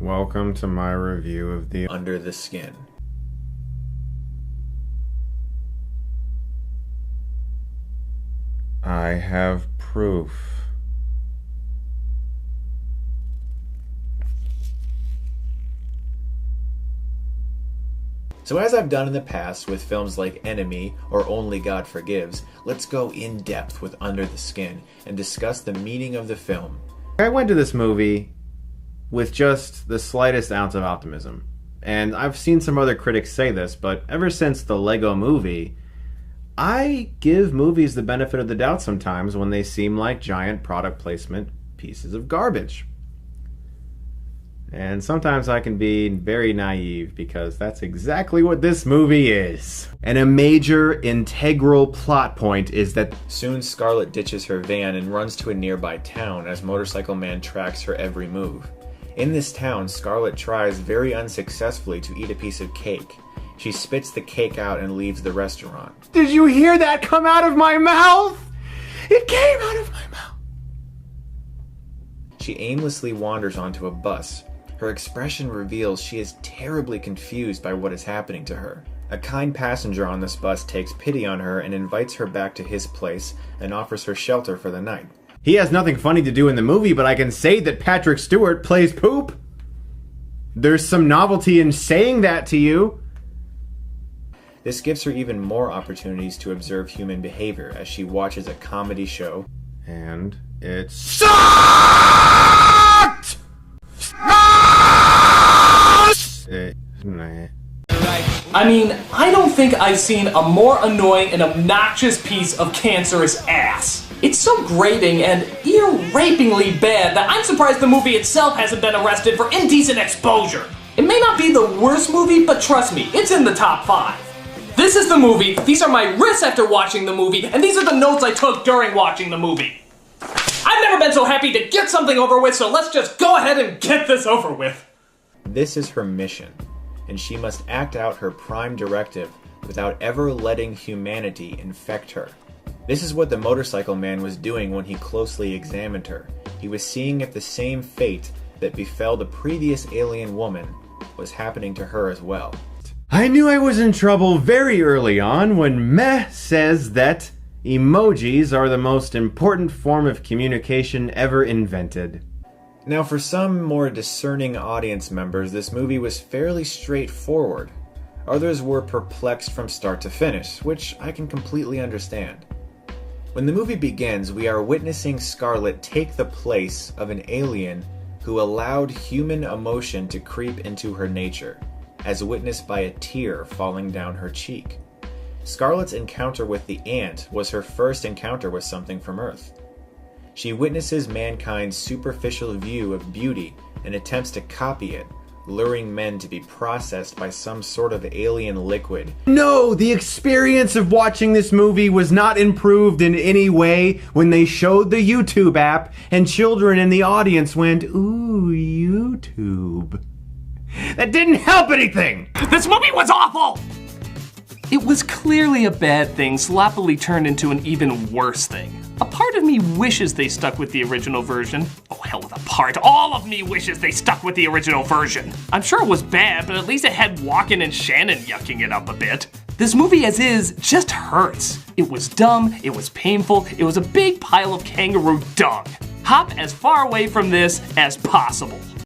Welcome to my review of the Under the Skin. I have proof. So as I've done in the past with films like Enemy or Only God Forgives, let's go in depth with Under the Skin and discuss the meaning of the film. I went to this movie with just the slightest ounce of optimism. And I've seen some other critics say this, but ever since the Lego Movie, I give movies the benefit of the doubt sometimes when they seem like giant product placement pieces of garbage. And sometimes I can be very naive because that's exactly what this movie is. And a major integral plot point is that soon Scarlett ditches her van and runs to a nearby town as Motorcycle Man tracks her every move. In this town, Scarlett tries very unsuccessfully to eat a piece of cake. She spits the cake out and leaves the restaurant. Did you hear that come out of my mouth? It came out of my mouth. She aimlessly wanders onto a bus. Her expression reveals she is terribly confused by what is happening to her. A kind passenger on this bus takes pity on her and invites her back to his place and offers her shelter for the night. He has nothing funny to do in the movie, but I can say that Patrick Stewart plays poop. There's some novelty in saying that to you. This gives her even more opportunities to observe human behavior as she watches a comedy show. And it sucked! I mean, I don't think I've seen a more annoying and obnoxious piece of cancerous ass. It's so grating and ear-rapingly bad that I'm surprised the movie itself hasn't been arrested for indecent exposure. It may not be the worst movie, but trust me, it's in the top 5. This is the movie, these are my risks after watching the movie, and these are the notes I took during watching the movie. I've never been so happy to get something over with, so let's just go ahead and get this over with. This is her mission, and she must act out her prime directive without ever letting humanity infect her. This is what the Motorcycle Man was doing when he closely examined her. He was seeing if the same fate that befell the previous alien woman was happening to her as well. I knew I was in trouble very early on when Meh says that emojis are the most important form of communication ever invented. Now, for some more discerning audience members, this movie was fairly straightforward. Others were perplexed from start to finish, which I can completely understand. When the movie begins, we are witnessing Scarlett take the place of an alien who allowed human emotion to creep into her nature, as witnessed by a tear falling down her cheek. Scarlett's encounter with the ant was her first encounter with something from Earth. She witnesses mankind's superficial view of beauty and attempts to copy it, luring men to be processed by some sort of alien liquid. No, the experience of watching this movie was not improved in any way when they showed the YouTube app and children in the audience went, "Ooh, YouTube." That didn't help anything! This movie was awful! It was clearly a bad thing sloppily turned into an even worse thing. A part of me wishes they stuck with the original version. Oh, hell with a part. All of me wishes they stuck with the original version. I'm sure it was bad, but at least it had Walken and Shannon yucking it up a bit. This movie as is just hurts. It was dumb, it was painful, it was a big pile of kangaroo dung. Hop as far away from this as possible.